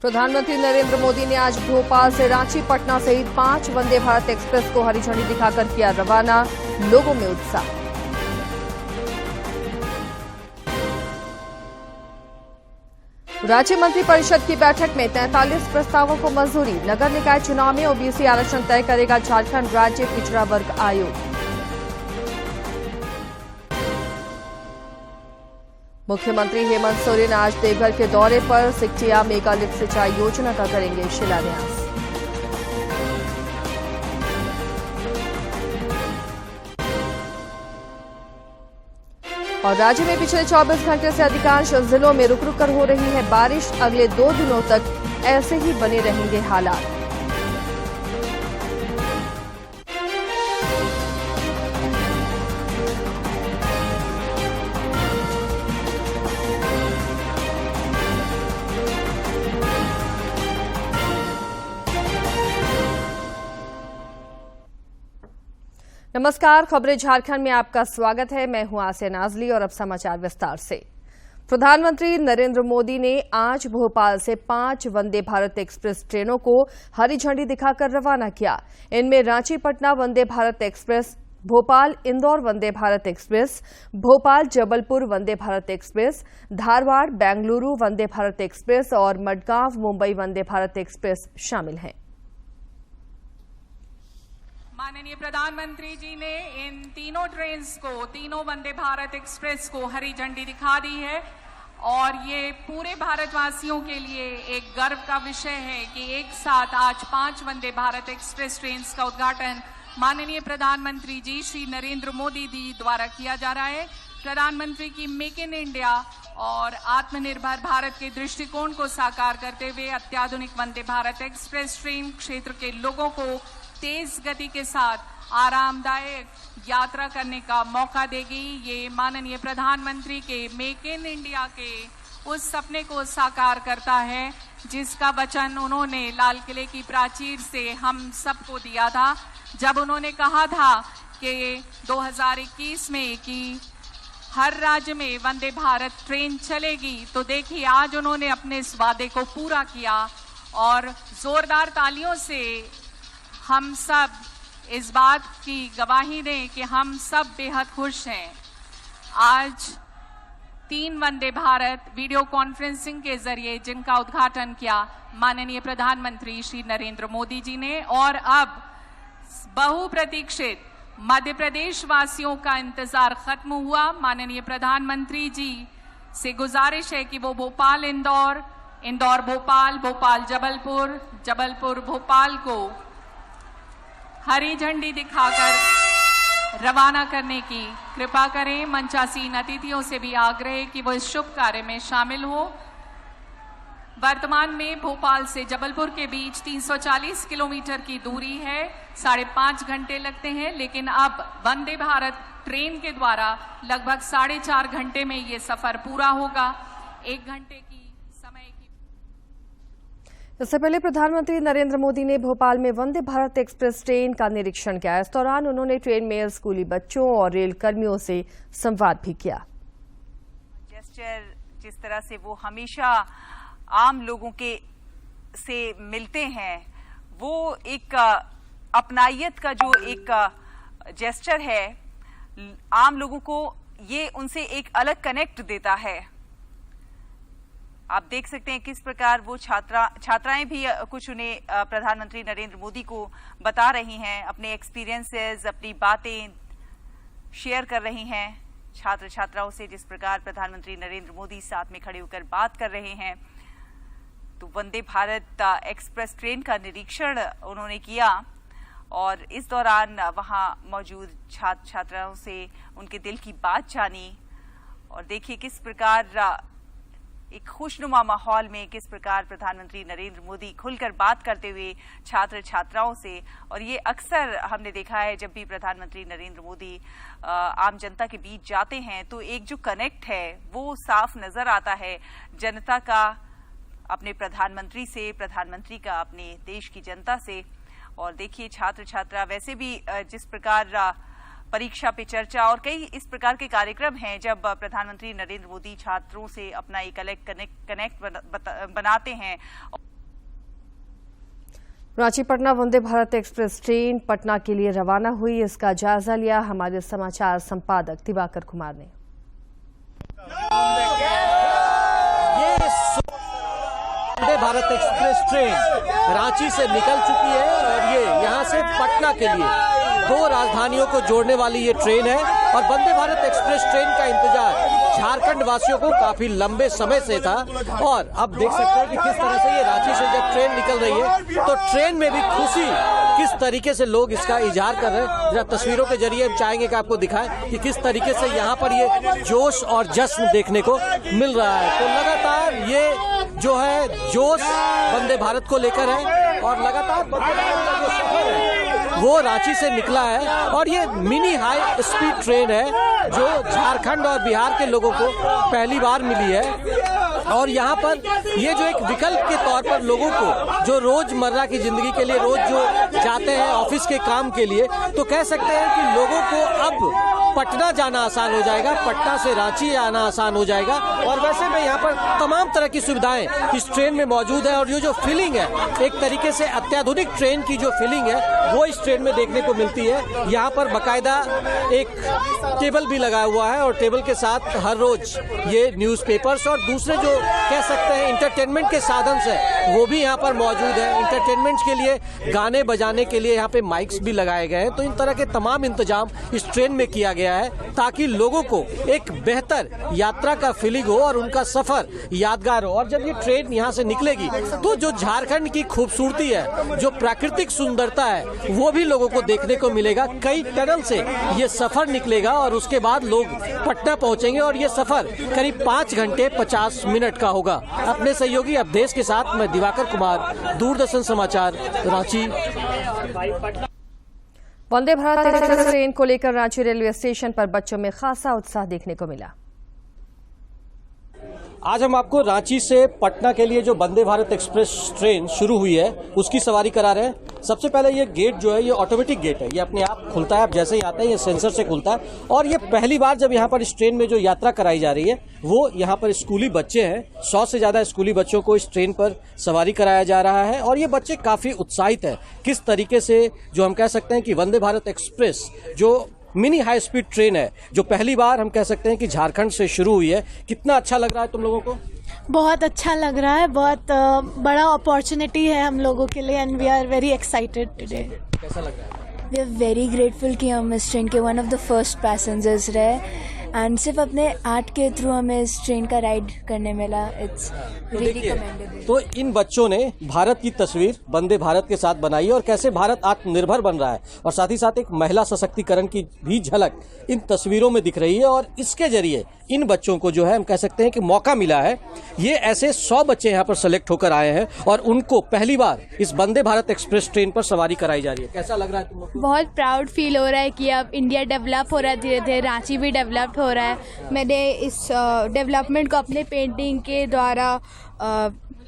प्रधानमंत्री नरेंद्र मोदी ने आज भोपाल से रांची, पटना सहित 5 वंदे भारत एक्सप्रेस को हरी झंडी दिखाकर किया रवाना। लोगों में उत्साह। राज्य मंत्रिपरिषद की बैठक में 43 प्रस्तावों को मंजूरी। नगर निकाय चुनाव में ओबीसी आरक्षण तय करेगा झारखंड राज्य पिछड़ा वर्ग आयोग। मुख्यमंत्री हेमंत सोरेन आज देवघर के दौरे पर सिकटिया मेगा लिफ्ट सिंचाई योजना का करेंगे शिलान्यास। और राज्य में पिछले 24 घंटे से अधिकांश जिलों में रुक रुक कर हो रही है बारिश। अगले 2 दिनों तक ऐसे ही बने रहेंगे हालात। नमस्कार, खबरें झारखंड में आपका स्वागत है। मैं हूं आसिया नाजली और अब समाचार विस्तार से। प्रधानमंत्री नरेंद्र मोदी ने आज भोपाल से 5 वंदे भारत एक्सप्रेस ट्रेनों को हरी झंडी दिखाकर रवाना किया। इनमें Ranchi Patna Vande Bharat express, Bhopal Indore Vande Bharat express, Bhopal Jabalpur Vande Bharat express, Dharwad Bengaluru Vande Bharat express और मडगांव मुंबई वंदे भारत एक्सप्रेस शामिल हैं। माननीय प्रधानमंत्री जी ने इन तीनों ट्रेन्स को, तीनों वंदे भारत एक्सप्रेस को हरी झंडी दिखा दी है और ये पूरे भारतवासियों के लिए एक गर्व का विषय है कि एक साथ आज 5 वंदे भारत एक्सप्रेस ट्रेन्स का उद्घाटन माननीय प्रधानमंत्री जी श्री नरेंद्र मोदी जी द्वारा किया जा रहा है। प्रधानमंत्री की मेक इन इंडिया और आत्मनिर्भर भारत के दृष्टिकोण को साकार करते हुए अत्याधुनिक वंदे भारत एक्सप्रेस ट्रेन क्षेत्र के लोगों को तेज गति के साथ आरामदायक यात्रा करने का मौका देगी। ये माननीय प्रधानमंत्री के मेक इन इंडिया के उस सपने को साकार करता है जिसका वचन उन्होंने लाल किले की प्राचीर से हम सबको दिया था, जब उन्होंने कहा था कि 2021 में कि हर राज्य में वंदे भारत ट्रेन चलेगी। तो देखिए आज उन्होंने अपने इस वादे को पूरा किया और जोरदार तालियों से हम सब इस बात की गवाही दें कि हम सब बेहद खुश हैं। आज 3 वंदे भारत वीडियो कॉन्फ्रेंसिंग के जरिए जिनका उद्घाटन किया माननीय प्रधानमंत्री श्री नरेंद्र मोदी जी ने, और अब बहुप्रतीक्षित मध्य प्रदेश वासियों का इंतजार खत्म हुआ। माननीय प्रधानमंत्री जी से गुजारिश है कि वो भोपाल इंदौर, इंदौर भोपाल, भोपाल जबलपुर, जबलपुर भोपाल को हरी झंडी दिखाकर रवाना करने की कृपा करें। मंचासीन अतिथियों से भी आग्रह कि वो इस शुभ कार्य में शामिल हो। वर्तमान में भोपाल से जबलपुर के बीच 340 किलोमीटर की दूरी है, 5.5 घंटे लगते हैं, लेकिन अब वंदे भारत ट्रेन के द्वारा लगभग 4.5 घंटे में ये सफर पूरा होगा। 1 घंटे की समय की। इससे पहले प्रधानमंत्री नरेंद्र मोदी ने भोपाल में वंदे भारत एक्सप्रेस ट्रेन का निरीक्षण किया। इस दौरान उन्होंने ट्रेन में स्कूली बच्चों और रेल कर्मियों से संवाद भी किया। जेस्चर जिस तरह से वो हमेशा आम लोगों के से मिलते हैं, वो एक अपनायत का जो एक जेस्चर है, आम लोगों को ये उनसे एक अलग कनेक्ट देता है। आप देख सकते हैं किस प्रकार वो छात्राएं भी कुछ उन्हें प्रधानमंत्री नरेंद्र मोदी को बता रही हैं, अपने एक्सपीरियंसेस, अपनी बातें शेयर कर रही हैं छात्र छात्राओं से। जिस प्रकार प्रधानमंत्री नरेंद्र मोदी साथ में खड़े होकर बात कर रहे हैं, तो वंदे भारत एक्सप्रेस ट्रेन का निरीक्षण उन्होंने किया और इस दौरान वहां मौजूद छात्र छात्राओं से उनके दिल की बात जानी। और देखिए किस प्रकार एक खुशनुमा माहौल में किस प्रकार प्रधानमंत्री नरेंद्र मोदी खुलकर बात करते हुए छात्र छात्राओं से। और ये अक्सर हमने देखा है जब भी प्रधानमंत्री नरेंद्र मोदी आम जनता के बीच जाते हैं तो एक जो कनेक्ट है वो साफ नजर आता है, जनता का अपने प्रधानमंत्री से, प्रधानमंत्री का अपने देश की जनता से। और देखिए छात्र छात्रा वैसे भी जिस प्रकार परीक्षा पे चर्चा और कई इस प्रकार के कार्यक्रम हैं जब प्रधानमंत्री नरेंद्र मोदी छात्रों से अपना एक अलग कनेक्ट बनाते हैं। रांची पटना वंदे भारत एक्सप्रेस ट्रेन पटना के लिए रवाना हुई। इसका जायजा लिया हमारे समाचार संपादक दिवाकर कुमार ने। वंदे भारत एक्सप्रेस ट्रेन रांची से निकल चुकी है और ये यहाँ से पटना के लिए दो राजधानियों को जोड़ने वाली ये ट्रेन है। और वंदे भारत एक्सप्रेस ट्रेन का इंतजार झारखंड वासियों को काफी लंबे समय से था और अब देख सकते हैं कि किस तरह से ये रांची से जब ट्रेन निकल रही है तो ट्रेन में भी खुशी किस तरीके से लोग इसका इजहार कर रहे हैं। जरा तस्वीरों के जरिए हम चाहेंगे कि आपको दिखाएं कि किस तरीके से यहाँ पर ये जोश और जश्न देखने को मिल रहा है। तो लगातार ये जो है जोश वंदे भारत को लेकर है और लगातार वंदे भारत का जो सफर है वो रांची से निकला है और ये मिनी हाई स्पीड ट्रेन है जो झारखंड और बिहार के लोगों को पहली बार मिली है। और यहाँ पर ये जो एक विकल्प के तौर पर लोगों को जो रोजमर्रा की जिंदगी के लिए रोज जो जाते हैं ऑफिस के काम के लिए, तो कह सकते हैं कि लोगों को अब पटना जाना आसान हो जाएगा, पटना से रांची आना आसान हो जाएगा। और वैसे में यहाँ पर तमाम तरह की सुविधाएं इस ट्रेन में मौजूद है और ये जो फीलिंग है एक तरीके से अत्याधुनिक ट्रेन की जो फीलिंग है वो इस ट्रेन में देखने को मिलती है। यहाँ पर बाकायदा एक टेबल भी लगा हुआ है और टेबल के साथ हर रोज ये न्यूज़पेपर्स और दूसरे जो कह सकते हैं इंटरटेनमेंट के साधन है वो भी यहाँ पर मौजूद है। इंटरटेनमेंट के लिए गाने बजाने के लिए यहाँ पे माइक्स भी लगाए गए हैं। तो इन तरह के तमाम इंतजाम इस ट्रेन में किया गया है ताकि लोगों को एक बेहतर यात्रा का फीलिंग हो और उनका सफर यादगार हो। और जब ये ट्रेन यहाँ से निकलेगी तो जो झारखंड की खूबसूरती है, जो प्राकृतिक सुंदरता है, वो भी लोगों को देखने को मिलेगा। कई टनल से ये सफर निकलेगा और उसके बाद लोग पटना पहुंचेंगे और ये सफर करीब 5 घंटे 50 मिनट का होगा। अपने सहयोगी अवधेश के साथ मैं दिवाकर कुमार, दूरदर्शन समाचार, रांची। वंदे भारत एक्सप्रेस ट्रेन को लेकर रांची रेलवे स्टेशन पर बच्चों में खासा उत्साह देखने को मिला। आज हम आपको रांची से पटना के लिए जो वंदे भारत एक्सप्रेस ट्रेन शुरू हुई है उसकी सवारी करा रहे हैं। सबसे पहले ये गेट जो है ये ऑटोमेटिक गेट है, ये अपने आप खुलता है। आप जैसे ही आते हैं ये सेंसर से खुलता है और ये पहली बार जब यहाँ पर इस ट्रेन में जो यात्रा कराई जा रही है वो यहाँ पर स्कूली बच्चे हैं। 100 से ज़्यादा स्कूली बच्चों को इस ट्रेन पर सवारी कराया जा रहा है और ये बच्चे काफ़ी उत्साहित हैं किस तरीके से जो हम कह सकते हैं कि वंदे भारत एक्सप्रेस जो मिनी हाई स्पीड ट्रेन है जो पहली बार हम कह सकते हैं कि झारखंड से शुरू हुई है। कितना अच्छा लग रहा है तुम लोगों को? बहुत अच्छा लग रहा है, बहुत बड़ा अपॉर्चुनिटी है हम लोगों के लिए and we are very excited today. कैसा लग रहा है? वी आर वेरी ग्रेटफुल कि हम इस ट्रेन के one of the first passengers रहे एंड सिर्फ अपने आर्ट के थ्रू हमें इस ट्रेन का राइड करने मिला। It's really commendable. तो इन बच्चों ने भारत की तस्वीर वंदे भारत के साथ बनाई और कैसे भारत आत्मनिर्भर बन रहा है और साथ ही साथ एक महिला सशक्तिकरण की भी झलक इन तस्वीरों में दिख रही है। और इसके जरिए इन बच्चों को जो है हम कह सकते हैं कि मौका मिला है। ये ऐसे 100 बच्चे यहाँ पर सेलेक्ट होकर आए हैं और उनको पहली बार इस वंदे भारत एक्सप्रेस ट्रेन पर सवारी कराई जा रही है। कैसा लग रहा है तुम लोग? बहुत प्राउड फील हो रहा है कि अब इंडिया डेवलप हो रहा है, धीरे धीरे रांची भी डेवलप हो रहा है। मैंने इस डेवलपमेंट को अपने पेंटिंग के द्वारा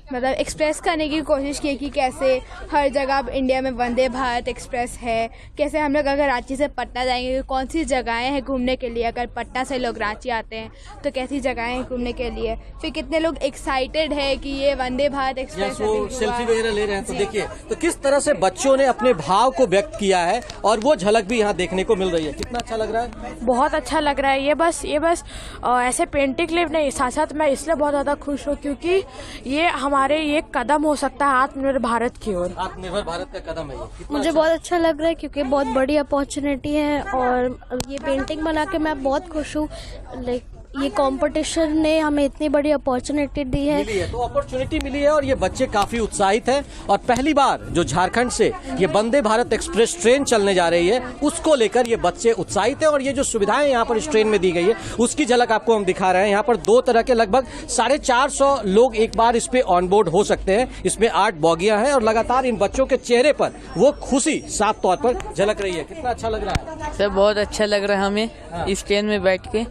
मतलब एक्सप्रेस करने की कोशिश की कि कैसे हर जगह अब इंडिया में वंदे भारत एक्सप्रेस है, कैसे हम लोग अगर रांची से पटना जाएंगे कौन सी जगहें हैं घूमने के लिए, अगर पटना से लोग रांची आते हैं तो कैसी जगहें हैं घूमने के लिए, फिर कितने लोग एक्साइटेड है कि ये वंदे भारत एक्सप्रेस सेल्फी वगैरह ले रहे हैं। तो देखिए तो किस तरह से बच्चों ने अपने भाव को व्यक्त किया है और वो झलक भी यहाँ देखने को मिल रही है। कितना अच्छा लग रहा है? बहुत अच्छा लग रहा है। ये बस ऐसे पेंटिंग क्लिप नहीं, साथ साथ मैं इसलिए बहुत ज़्यादा खुश हूँ क्योंकि ये हमारे ये कदम हो सकता है आत्मनिर्भर भारत की ओर। आत्मनिर्भर भारत का कदम है ये। मुझे बहुत अच्छा लग रहा है क्योंकि बहुत बड़ी अपॉर्चुनिटी है और ये पेंटिंग बना के मैं बहुत खुश हूँ। लाइक ये कंपटीशन ने हमें इतनी बड़ी अपॉर्चुनिटी दी है। तो अपॉर्चुनिटी मिली है और ये बच्चे काफी उत्साहित हैं और पहली बार जो झारखंड से ये वंदे भारत एक्सप्रेस ट्रेन चलने जा रही है उसको लेकर ये बच्चे उत्साहित हैं। और ये जो सुविधाएं यहाँ पर इस ट्रेन में दी गई है उसकी झलक आपको हम दिखा रहे हैं। यहाँ पर 2 तरह के लगभग 450 लोग एक बार इस पे ऑन बोर्ड हो सकते हैं। इसमें 8 बॉगियां हैं और लगातार इन बच्चों के चेहरे पर वो खुशी साफ तौर पर झलक रही है। कितना अच्छा लग रहा है सर? बहुत अच्छा लग रहा है हमें इस ट्रेन में बैठ के।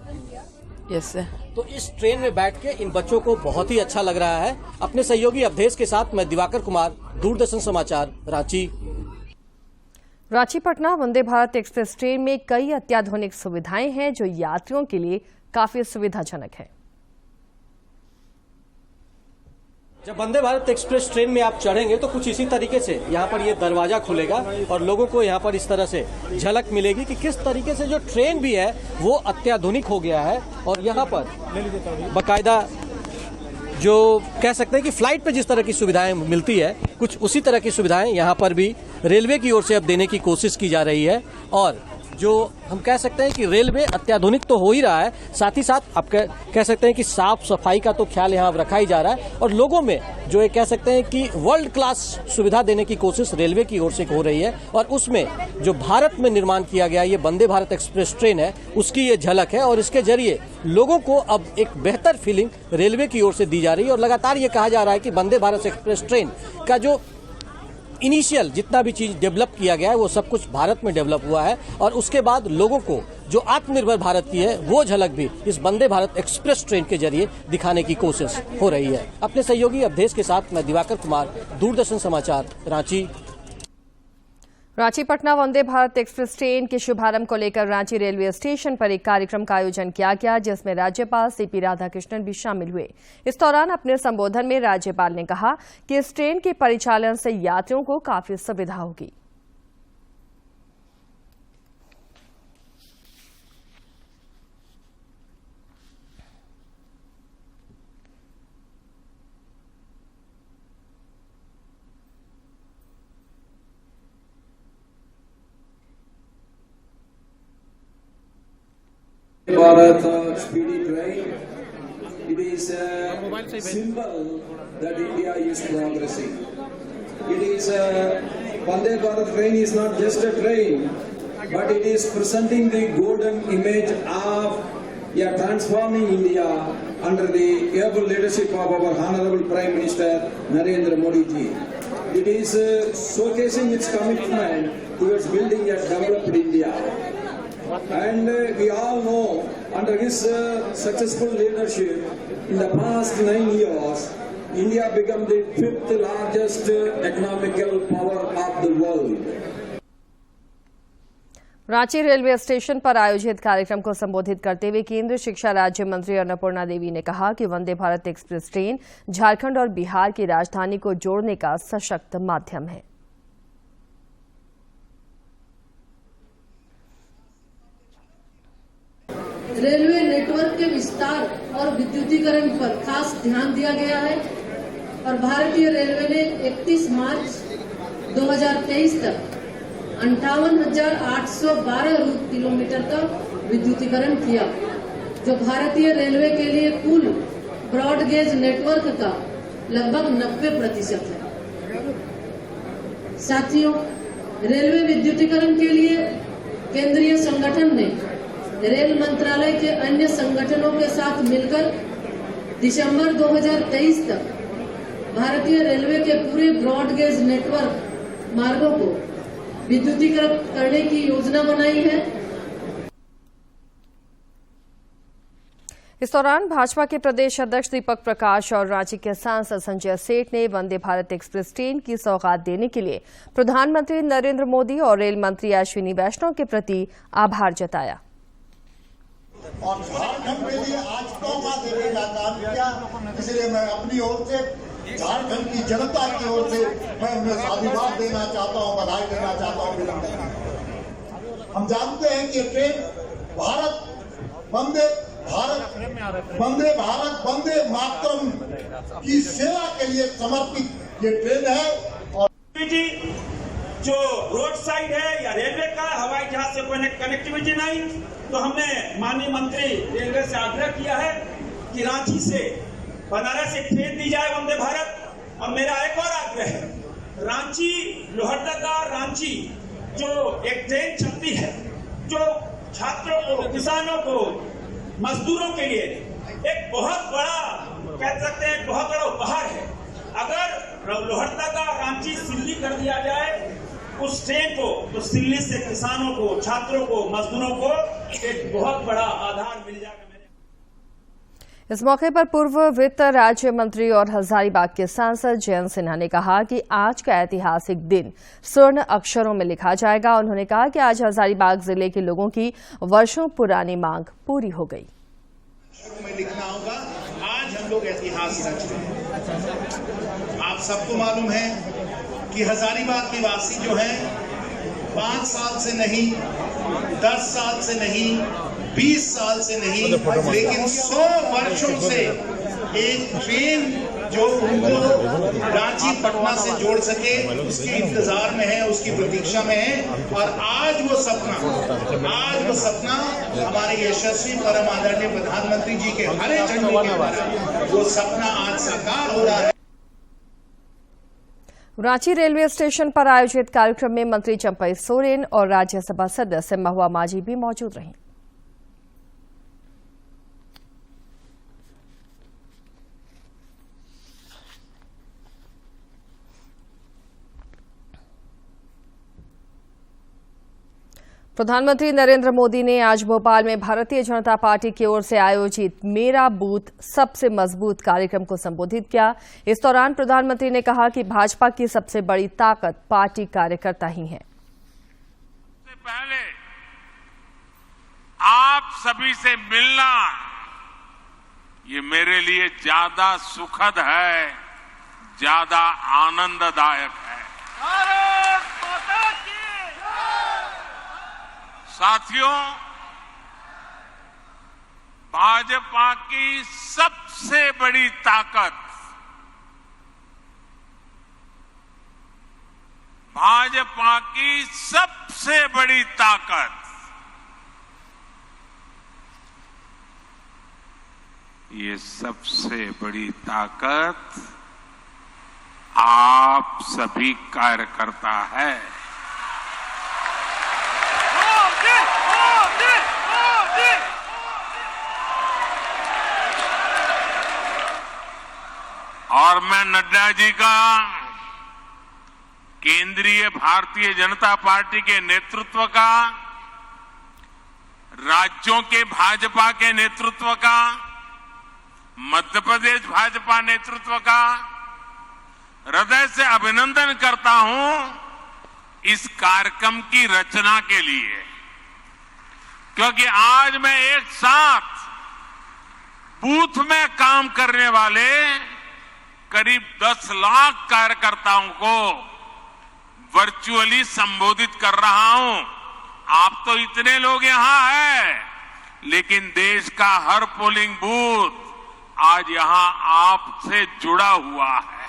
Yes sir. तो इस ट्रेन में बैठ के इन बच्चों को बहुत ही अच्छा लग रहा है। अपने सहयोगी अवधेश के साथ मैं दिवाकर कुमार, दूरदर्शन समाचार, रांची। रांची पटना वंदे भारत एक्सप्रेस ट्रेन में कई अत्याधुनिक सुविधाएं हैं जो यात्रियों के लिए काफी सुविधाजनक है। जब वंदे भारत एक्सप्रेस ट्रेन में आप चढ़ेंगे तो कुछ इसी तरीके से यहाँ पर ये दरवाजा खुलेगा और लोगों को यहाँ पर इस तरह से झलक मिलेगी कि किस तरीके से जो ट्रेन भी है वो अत्याधुनिक हो गया है। और यहाँ पर बाकायदा जो कह सकते हैं कि फ्लाइट पे जिस तरह की सुविधाएं मिलती है, कुछ उसी तरह की सुविधाएं यहाँ पर भी रेलवे की ओर से अब देने की कोशिश की जा रही है। और जो हम कह सकते हैं कि रेलवे अत्याधुनिक तो हो ही रहा है, साथ ही साथ आप कह सकते हैं कि साफ सफाई का तो ख्याल यहाँ रखा ही जा रहा है और लोगों में जो ये कह सकते हैं कि वर्ल्ड क्लास सुविधा देने की कोशिश रेलवे की ओर से हो रही है। और उसमें जो भारत में निर्माण किया गया ये वंदे भारत एक्सप्रेस ट्रेन है, उसकी ये झलक है और इसके जरिए लोगों को अब एक बेहतर फीलिंग रेलवे की ओर से दी जा रही है। और लगातार ये कहा जा रहा है कि वंदे भारत एक्सप्रेस ट्रेन का जो इनिशियल जितना भी चीज डेवलप किया गया है वो सब कुछ भारत में डेवलप हुआ है और उसके बाद लोगों को जो आत्मनिर्भर भारत की है वो झलक भी इस वंदे भारत एक्सप्रेस ट्रेन के जरिए दिखाने की कोशिश हो रही है। अपने सहयोगी अवधेश के साथ मैं दिवाकर कुमार, दूरदर्शन समाचार, रांची। रांची पटना वंदे भारत एक्सप्रेस ट्रेन के शुभारंभ को लेकर रांची रेलवे स्टेशन पर एक कार्यक्रम का आयोजन किया गया, जिसमें राज्यपाल सीपी राधाकृष्णन भी शामिल हुए। इस दौरान अपने संबोधन में राज्यपाल ने कहा कि इस ट्रेन के परिचालन से यात्रियों को काफी सुविधा होगी। Bharat speedy train. It is a symbol that India is progressing. It is Vande Bharat train is not just a train, but it is presenting the golden image of a transforming India under the able leadership of our Honorable Prime Minister Narendra Modi ji. It is showcasing its commitment towards building a developed India. And we all know, under his successful leadership, in the past 9 years, India became the 5th largest economical power of the world. Ranchi railway station पर आयोजित कार्यक्रम को संबोधित करते हुए केंद्रीय शिक्षा राज्य मंत्री अन्नपूर्णा देवी ने कहा कि वंदे भारत एक्सप्रेस ट्रेन झारखंड और बिहार की राजधानी को जोड़ने का सशक्त माध्यम है। रेलवे नेटवर्क के विस्तार और विद्युतीकरण पर खास ध्यान दिया गया है और भारतीय रेलवे ने 31 मार्च 2023 तक 58,812 रूट किलोमीटर का विद्युतीकरण किया, जो भारतीय रेलवे के लिए कुल ब्रॉडगेज नेटवर्क का लगभग 90% है। साथियों, रेलवे विद्युतीकरण के लिए केंद्रीय संगठन ने रेल मंत्रालय के अन्य संगठनों के साथ मिलकर दिसंबर 2023 तक भारतीय रेलवे के पूरे ब्रॉडगेज नेटवर्क मार्गों को विद्युतीकृत करने की योजना बनाई है। इस दौरान भाजपा के प्रदेश अध्यक्ष दीपक प्रकाश और रांची के सांसद संजय सेठ ने वंदे भारत एक्सप्रेस ट्रेन की सौगात देने के लिए प्रधानमंत्री नरेंद्र मोदी और रेल मंत्री अश्विनी वैष्णव के प्रति आभार जताया। और झारखंड के लिए आज तोहफा देने का काम किया, इसलिए मैं अपनी ओर से झारखंड की जनता की ओर से मैं उन्हें साधुवाद देना चाहता हूं, बधाई देना चाहता हूं। हम जानते हैं कि ट्रेन वंदे भारत वंदे मातरम की सेवा के लिए समर्पित ये ट्रेन है। और जो रोड साइड है या रेलवे का हवाई जहाज से कोई कनेक्टिविटी नहीं, तो हमने माननीय मंत्री रेलवे से आग्रह किया है कि रांची से बनारस एक ट्रेन दी जाए वंदे भारत। और मेरा एक और आग्रह है, रांची लोहरदगा रांची जो एक ट्रेन चलती है, जो छात्रों को, किसानों को, मजदूरों के लिए एक बहुत बड़ा कह सकते हैं बहुत बड़ा उपहार है। अगर लोहरदगा रांची सिल्ली कर दिया जाए उस ट्रेन को, तो सिल्ली से किसानों को, छात्रों को, मजदूरों को एक बहुत बड़ा आधार मिल जाएगा। इस मौके पर पूर्व वित्त राज्य मंत्री और हजारीबाग के सांसद जयंत सिन्हा ने कहा कि आज का ऐतिहासिक दिन स्वर्ण अक्षरों में लिखा जाएगा। उन्होंने कहा कि आज हजारीबाग जिले के लोगों की वर्षों पुरानी मांग पूरी हो गई। में लिखना होगा, आज हम लोग इतिहास रच रहे हैं। सबको मालूम है कि हजारीबाग निवासी जो है 5 साल से नहीं, 10 साल से नहीं, 20 साल से नहीं, लेकिन 100 वर्षों से एक ट्रेन जो उनको रांची पटना से जोड़ सके उसके इंतजार में है, उसकी प्रतीक्षा में है। और आज वो सपना हमारे यशस्वी परम आदरणीय प्रधानमंत्री जी के हरे झंडे के द्वारा वो सपना आज साकार हो रहा है। रांची रेलवे स्टेशन पर आयोजित कार्यक्रम में मंत्री चंपई सोरेन और राज्यसभा सदस्य महुआ माझी भी मौजूद रहीं। प्रधानमंत्री नरेंद्र मोदी ने आज भोपाल में भारतीय जनता पार्टी की ओर से आयोजित मेरा बूथ सबसे मजबूत कार्यक्रम को संबोधित किया। इस दौरान प्रधानमंत्री ने कहा कि भाजपा की सबसे बड़ी ताकत पार्टी कार्यकर्ता ही है। सबसे पहले आप सभी से मिलना ये मेरे लिए ज्यादा सुखद है, ज्यादा आनंददायक है। साथियों, भाजपा की सबसे बड़ी ताकत, भाजपा की सबसे बड़ी ताकत ये सबसे बड़ी ताकत आप सभी कार्यकर्ता है। और मैं नड्डा जी का, केंद्रीय भारतीय जनता पार्टी के नेतृत्व का, राज्यों के भाजपा के नेतृत्व का, मध्य प्रदेश भाजपा नेतृत्व का हृदय से अभिनंदन करता हूं इस कार्यक्रम की रचना के लिए, क्योंकि आज मैं एक साथ बूथ में काम करने वाले करीब 10 लाख कार्यकर्ताओं को वर्चुअली संबोधित कर रहा हूं। आप तो इतने लोग यहां हैं, लेकिन देश का हर पोलिंग बूथ आज यहां आपसे जुड़ा हुआ है।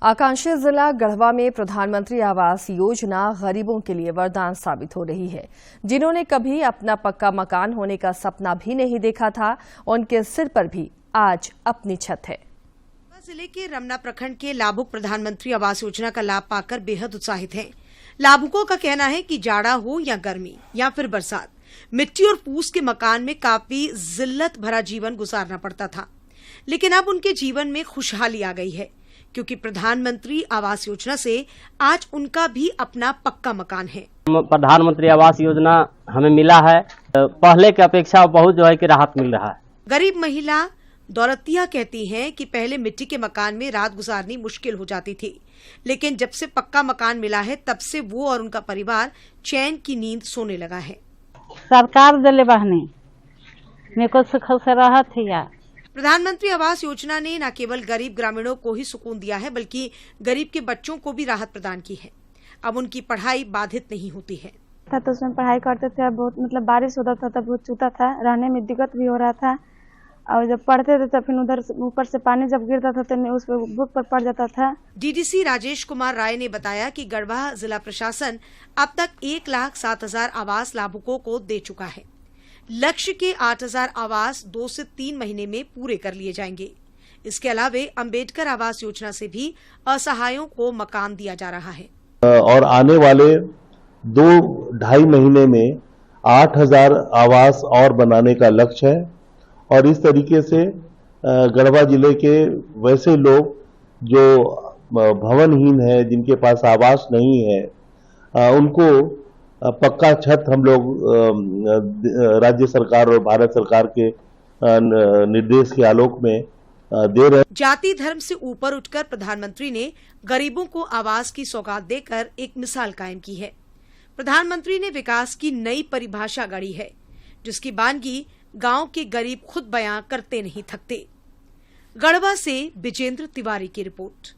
आकांक्षी जिला गढ़वा में प्रधानमंत्री आवास योजना गरीबों के लिए वरदान साबित हो रही है। जिन्होंने कभी अपना पक्का मकान होने का सपना भी नहीं देखा था, उनके सिर पर भी आज अपनी छत है। जिले के रमना प्रखंड के लाभुक प्रधानमंत्री आवास योजना का लाभ पाकर बेहद उत्साहित हैं। लाभुकों का कहना है कि जाड़ा हो या गर्मी या फिर बरसात, मिट्टी और फूस के मकान में काफी जिल्लत भरा जीवन गुजारना पड़ता था, लेकिन अब उनके जीवन में खुशहाली आ गई है, क्योंकि प्रधानमंत्री आवास योजना से आज उनका भी अपना पक्का मकान है। प्रधानमंत्री आवास योजना हमें मिला है, पहले की अपेक्षा बहुत जो है कि राहत मिल रहा है। गरीब महिला दौलतिया कहती हैं कि पहले मिट्टी के मकान में रात गुजारनी मुश्किल हो जाती थी, लेकिन जब से पक्का मकान मिला है तब से वो और उनका परिवार चैन की नींद सोने लगा है। सरकार दिले बहनी मेरे को सुख से राहत है। प्रधानमंत्री आवास योजना ने न केवल गरीब ग्रामीणों को ही सुकून दिया है, बल्कि गरीब के बच्चों को भी राहत प्रदान की है। अब उनकी पढ़ाई बाधित नहीं होती है। तो उसमें पढ़ाई करते थे, बहुत मतलब बारिश होता था तब बहुत चूता था, रहने में दिक्कत भी हो रहा था, और जब पढ़ते थे तब फिर उधर ऊपर से पानी जब गिरता था तो उस पर बुक पर पड़ जाता था। डीडीसी राजेश कुमार राय ने बताया कि गढ़वा जिला प्रशासन अब तक 1,07,000 आवास लाभुकों को दे चुका है। लक्ष्य के 8,000 आवास 2 से 3 महीने में पूरे कर लिए जाएंगे। इसके अलावा अंबेडकर आवास योजना से भी असहायों को मकान दिया जा रहा है और आने वाले 2-2.5 महीने में 8,000 आवास और बनाने का लक्ष्य है। और इस तरीके से गढ़वा जिले के वैसे लोग जो भवनहीन है, जिनके पास आवास नहीं है, उनको पक्का छत हम लोग राज्य सरकार और भारत सरकार के निर्देश के आलोक में दे रहे हैं। जाति धर्म से ऊपर उठकर प्रधानमंत्री ने गरीबों को आवास की सौगात देकर एक मिसाल कायम की है। प्रधानमंत्री ने विकास की नई परिभाषा गढ़ी है, जिसकी बानगी गांव के गरीब खुद बयां करते नहीं थकते। गढ़वा से विजेंद्र तिवारी की रिपोर्ट।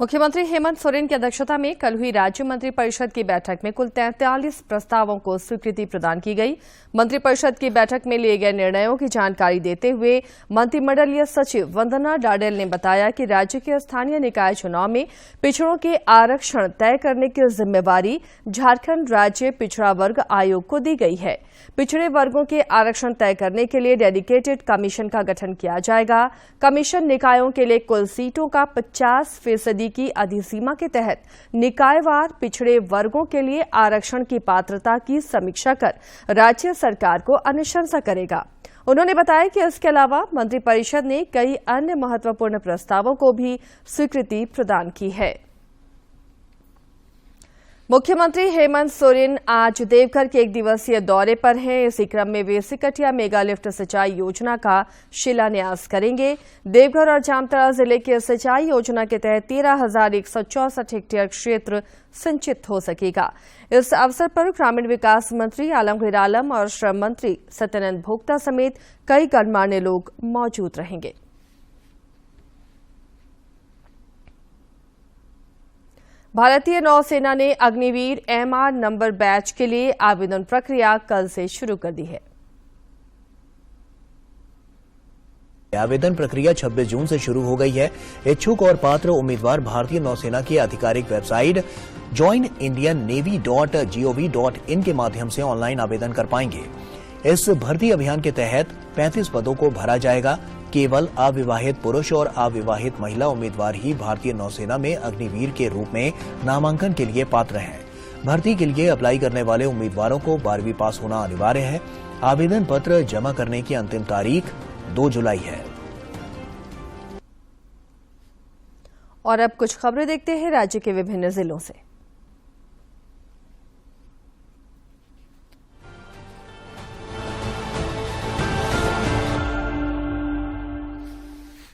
मुख्यमंत्री हेमंत सोरेन की अध्यक्षता में कल हुई राज्य मंत्रिपरिषद की बैठक में कुल 43 प्रस्तावों को स्वीकृति प्रदान की गई। मंत्रिपरिषद की बैठक में लिए गए निर्णयों की जानकारी देते हुए मंत्रिमंडलीय सचिव वंदना डाडेल ने बताया कि राज्य के स्थानीय निकाय चुनाव में पिछड़ों के आरक्षण तय करने की जिम्मेवारी झारखंड राज्य पिछड़ा वर्ग आयोग को दी गई है। पिछड़े वर्गों के आरक्षण तय करने के लिए डेडिकेटेड कमीशन का गठन किया जाएगा। कमीशन निकायों के लिए कुल सीटों का 50% की अधिसीमा के तहत निकायवार पिछड़े वर्गों के लिए आरक्षण की पात्रता की समीक्षा कर राज्य सरकार को अनुशंसा करेगा। उन्होंने बताया कि इसके अलावा मंत्रिपरिषद ने कई अन्य महत्वपूर्ण प्रस्तावों को भी स्वीकृति प्रदान की है। मुख्यमंत्री हेमंत सोरेन आज देवघर के एक दिवसीय दौरे पर हैं। इसी क्रम में वे सिकटिया मेगा लिफ्ट सिंचाई योजना का शिलान्यास करेंगे। देवघर और जामताड़ा जिले की सिंचाई योजना के तहत 13,164 हेक्टेयर क्षेत्र सिंचित हो सकेगा। इस अवसर पर ग्रामीण विकास मंत्री आलमगीर आलम और श्रम मंत्री सत्यानंद भोक्ता समेत कई गणमान्य लोग मौजूद रहेंगे। भारतीय नौसेना ने अग्निवीर MR नंबर बैच के लिए आवेदन प्रक्रिया कल से शुरू कर दी है। आवेदन प्रक्रिया 26 जून से शुरू हो गई है। इच्छुक और पात्र उम्मीदवार भारतीय नौसेना की आधिकारिक वेबसाइट joinindiannavy.gov.in के माध्यम से ऑनलाइन आवेदन कर पाएंगे। इस भर्ती अभियान के तहत 35 पदों को भरा जाएगा। केवल अविवाहित पुरुष और अविवाहित महिला उम्मीदवार ही भारतीय नौसेना में अग्निवीर के रूप में नामांकन के लिए पात्र हैं। भर्ती के लिए अप्लाई करने वाले उम्मीदवारों को 12वीं पास होना अनिवार्य है। आवेदन पत्र जमा करने की अंतिम तारीख 2 जुलाई है। और अब कुछ खबरें देखते हैं राज्य के विभिन्न जिलों से।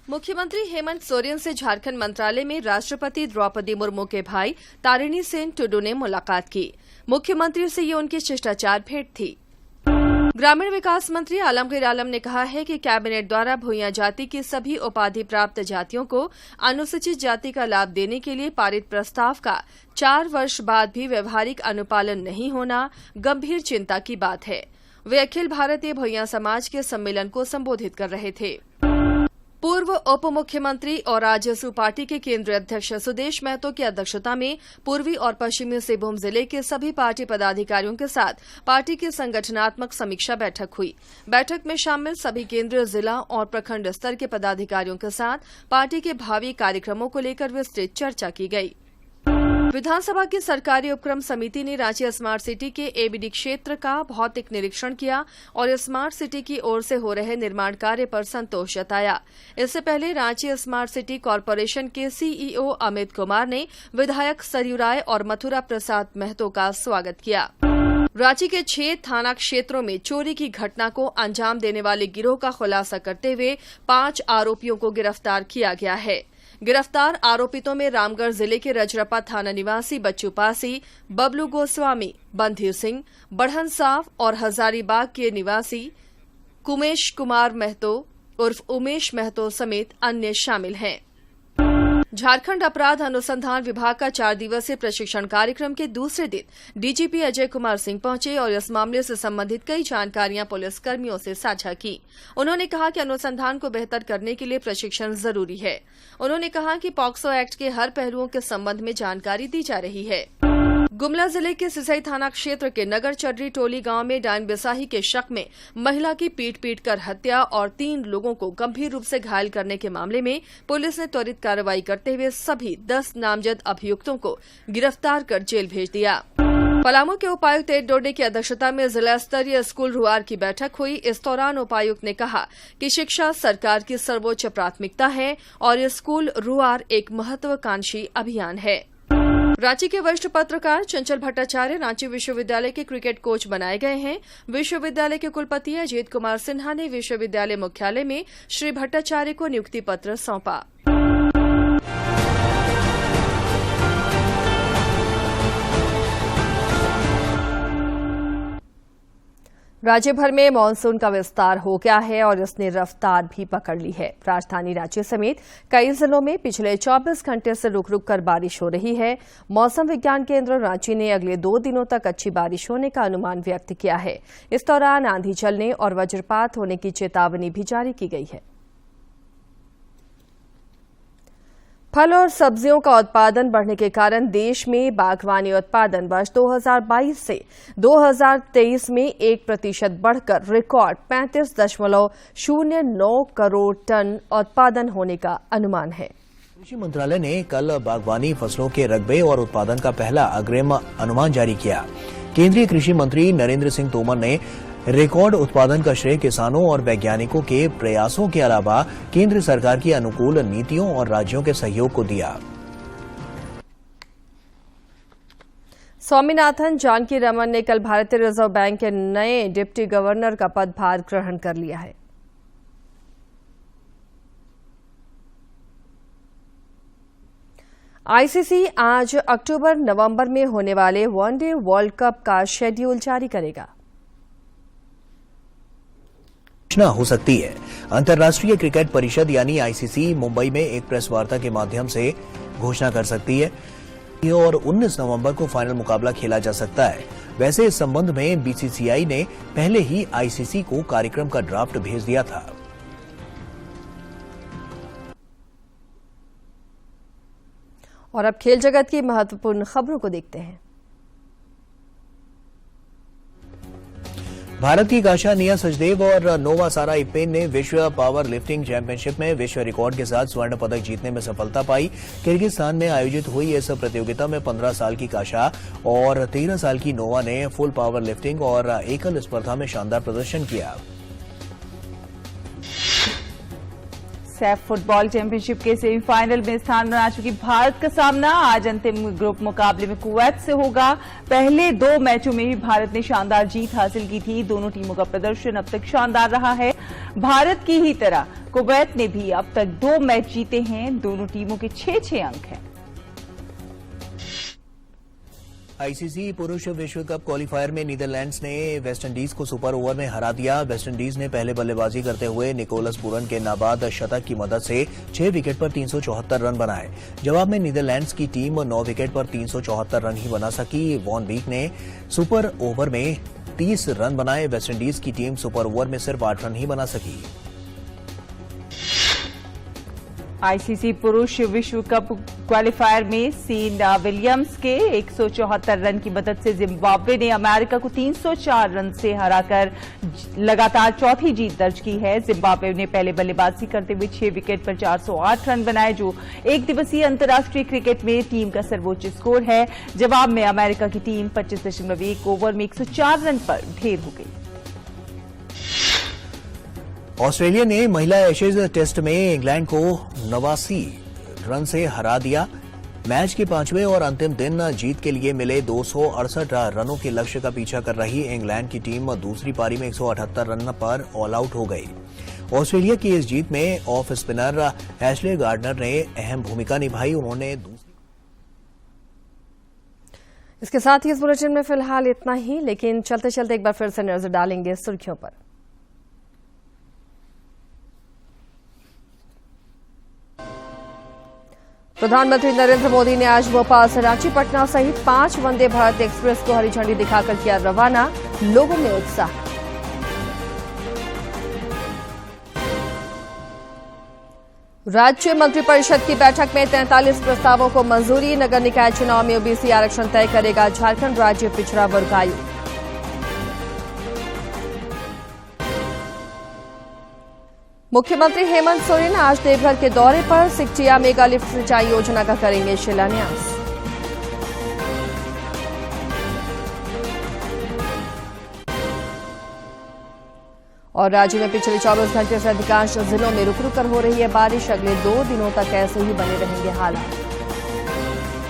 मुख्यमंत्री हेमंत सोरेन से झारखंड मंत्रालय में राष्ट्रपति द्रौपदी मुर्मू के भाई तारिणी सेन टुडू ने मुलाकात की। मुख्यमंत्री से ये उनकी शिष्टाचार भेंट थी। ग्रामीण विकास मंत्री आलमगीर आलम ने कहा है कि कैबिनेट द्वारा भूइयां जाति की सभी उपाधि प्राप्त जातियों को अनुसूचित जाति का लाभ देने के लिए पारित प्रस्ताव का 4 वर्ष बाद भी व्यवहारिक अनुपालन नहीं होना गंभीर चिंता की बात है। वे अखिल भारतीय भूइयां समाज के सम्मेलन को संबोधित कर रहे थे। पूर्व उप मुख्यमंत्री और राजसू पार्टी के केंद्रीय अध्यक्ष सुदेश महतो की अध्यक्षता में पूर्वी और पश्चिमी सिंहभूम जिले के सभी पार्टी पदाधिकारियों के साथ पार्टी की संगठनात्मक समीक्षा बैठक हुई। बैठक में शामिल सभी केंद्रीय, जिला और प्रखंड स्तर के पदाधिकारियों के साथ पार्टी के भावी कार्यक्रमों को लेकर विस्तृत चर्चा की गई। विधानसभा की सरकारी उपक्रम समिति ने रांची स्मार्ट सिटी के एबीडी क्षेत्र का भौतिक निरीक्षण किया और स्मार्ट सिटी की ओर से हो रहे निर्माण कार्य पर संतोष जताया। इससे पहले रांची स्मार्ट सिटी कॉरपोरेशन के सीईओ अमित कुमार ने विधायक सरयू राय और मथुरा प्रसाद महतो का स्वागत किया। रांची के 6 थाना क्षेत्रों में चोरी की घटना को अंजाम देने वाले गिरोह का खुलासा करते हुए 5 आरोपियों को गिरफ्तार किया गया है। गिरफ्तार आरोपितों में रामगढ़ जिले के रजरप्पा थाना निवासी बच्चू पासी, बबलू गोस्वामी, बंधीर सिंह, बढ़न साफ और हजारीबाग के निवासी कुमेश कुमार महतो उर्फ उमेश महतो समेत अन्य शामिल हैं। झारखंड अपराध अनुसंधान विभाग का 4 दिवसीय प्रशिक्षण कार्यक्रम के दूसरे दिन डीजीपी अजय कुमार सिंह पहुंचे और इस मामले से संबंधित कई जानकारियां पुलिस कर्मियों से साझा की। उन्होंने कहा कि अनुसंधान को बेहतर करने के लिए प्रशिक्षण जरूरी है। उन्होंने कहा कि पॉक्सो एक्ट के हर पहलुओं के संबंध में जानकारी दी जा रही है। गुमला जिले के सिसई थाना क्षेत्र के नगर चर्री टोली गांव में डायन बिसाही के शक में महिला की पीट कर हत्या और 3 लोगों को गंभीर रूप से घायल करने के मामले में पुलिस ने त्वरित कार्रवाई करते हुए सभी 10 नामजद अभियुक्तों को गिरफ्तार कर जेल भेज दिया। पलामू के उपायुक्त एड डोडे की अध्यक्षता में जिला स्तरीय स्कूल रुआर की बैठक हुई। इस दौरान उपायुक्त ने कहा कि शिक्षा सरकार की सर्वोच्च प्राथमिकता है और ये स्कूल रुआर एक महत्वाकांक्षी अभियान है। रांची के वरिष्ठ पत्रकार चंचल भट्टाचार्य रांची विश्वविद्यालय के क्रिकेट कोच बनाए गए हैं। विश्वविद्यालय के कुलपति अजीत कुमार सिन्हा ने विश्वविद्यालय मुख्यालय में श्री भट्टाचार्य को नियुक्ति पत्र सौंपा। राज्य भर में मानसून का विस्तार हो गया है और इसने रफ्तार भी पकड़ ली है। राजधानी रांची समेत कई जिलों में पिछले 24 घंटे से रुक रुक कर बारिश हो रही है। मौसम विज्ञान केंद्र रांची ने अगले 2 दिनों तक अच्छी बारिश होने का अनुमान व्यक्त किया है। इस दौरान आंधी चलने और वज्रपात होने की चेतावनी भी जारी की गई है। फल और सब्जियों का उत्पादन बढ़ने के कारण देश में बागवानी उत्पादन वर्ष 2022 से 2023 में 1% बढ़कर रिकॉर्ड 35.09 करोड़ टन उत्पादन होने का अनुमान है। कृषि मंत्रालय ने कल बागवानी फसलों के रकबे और उत्पादन का पहला अग्रिम अनुमान जारी किया। केंद्रीय कृषि मंत्री नरेंद्र सिंह तोमर ने रिकॉर्ड उत्पादन का श्रेय किसानों और वैज्ञानिकों के प्रयासों के अलावा केंद्र सरकार की अनुकूल नीतियों और राज्यों के सहयोग को दिया। स्वामीनाथन जानकी रमन ने कल भारतीय रिजर्व बैंक के नए डिप्टी गवर्नर का पदभार ग्रहण कर लिया है। आईसीसी आज अक्टूबर-नवंबर में होने वाले वनडे वर्ल्ड कप का शेड्यूल जारी करेगा। हो सकती है। अंतर्राष्ट्रीय क्रिकेट परिषद यानी आईसीसी मुंबई में एक प्रेस वार्ता के माध्यम से घोषणा कर सकती है और 19 नवंबर को फाइनल मुकाबला खेला जा सकता है। वैसे इस संबंध में बीसीसीआई ने पहले ही आईसीसी को कार्यक्रम का ड्राफ्ट भेज दिया था। और अब खेल जगत की महत्वपूर्ण खबरों को देखते हैं। भारत की काशा निया सचदेव और नोवा सारा इप्पेन ने विश्व पावर लिफ्टिंग चैंपियनशिप में विश्व रिकॉर्ड के साथ स्वर्ण पदक जीतने में सफलता पाई। किर्गिस्तान में आयोजित हुई इस प्रतियोगिता में 15 साल की काशा और 13 साल की नोवा ने फुल पावर लिफ्टिंग और एकल स्पर्धा में शानदार प्रदर्शन किया। सैफ फुटबॉल चैंपियनशिप के सेमीफाइनल में स्थान बना चुकी भारत का सामना आज अंतिम ग्रुप मुकाबले में कुवैत से होगा। पहले 2 मैचों में भी भारत ने शानदार जीत हासिल की थी। दोनों टीमों का प्रदर्शन अब तक शानदार रहा है। भारत की ही तरह कुवैत ने भी अब तक 2 मैच जीते हैं। दोनों टीमों के 6-6 अंक हैं। आईसीसी पुरुष विश्व कप क्वालिफायर में नीदरलैंड्स ने वेस्टइंडीज को सुपर ओवर में हरा दिया। वेस्टइंडीज ने पहले बल्लेबाजी करते हुए निकोलस पूरन के नाबाद शतक की मदद से 6 विकेट पर 374 रन बनाए। जवाब में नीदरलैंड्स की टीम 9 विकेट पर 374 रन ही बना सकी। वॉन बीक ने सुपर ओवर में 30 रन बनाए। वेस्टइंडीज की टीम सुपर ओवर में सिर्फ 8 रन ही बना सकी। आईसीसी पुरुष विश्व कप क्वालिफायर में सीन विलियम्स के 174 रन की मदद से जिम्बाब्वे ने अमेरिका को 304 रन से हराकर लगातार चौथी जीत दर्ज की है। जिम्बाब्वे ने पहले बल्लेबाजी करते हुए 6 विकेट पर 408 रन बनाए, जो एक दिवसीय अंतर्राष्ट्रीय क्रिकेट में टीम का सर्वोच्च स्कोर है। जवाब में अमेरिका की टीम 25.1 ओवर में 104 रन पर ढेर हो गई। ऑस्ट्रेलिया ने महिला एशेज टेस्ट में इंग्लैंड को 89 रन से हरा दिया। मैच के 5वें और अंतिम दिन जीत के लिए मिले 268 रनों के लक्ष्य का पीछा कर रही इंग्लैंड की टीम दूसरी पारी में 178 रन पर ऑल आउट हो गई। ऑस्ट्रेलिया की इस जीत में ऑफ स्पिनर एशले गार्डनर ने अहम भूमिका निभाई। उन्होंने इसके साथ ही इस बुलेटिन में फिलहाल इतना ही, लेकिन चलते चलते एक बार फिर से नजर डालेंगे सुर्खियों पर। प्रधानमंत्री नरेंद्र मोदी ने आज भोपाल से रांची, पटना सहित 5 वंदे भारत एक्सप्रेस को हरी झंडी दिखाकर किया रवाना। लोगों में उत्साह। राज्य मंत्रिपरिषद की बैठक में 43 प्रस्तावों को मंजूरी। नगर निकाय चुनाव में ओबीसी आरक्षण तय करेगा झारखंड राज्य पिछड़ा वर्ग आयोग। मुख्यमंत्री हेमंत सोरेन आज देवघर के दौरे पर सिकटिया मेगा लिफ्ट सिंचाई योजना का करेंगे शिलान्यास। और राज्य में पिछले 24 घंटे से अधिकांश जिलों में रुक रुक कर हो रही है बारिश। अगले 2 दिनों तक ऐसे ही बने रहेंगे हालात।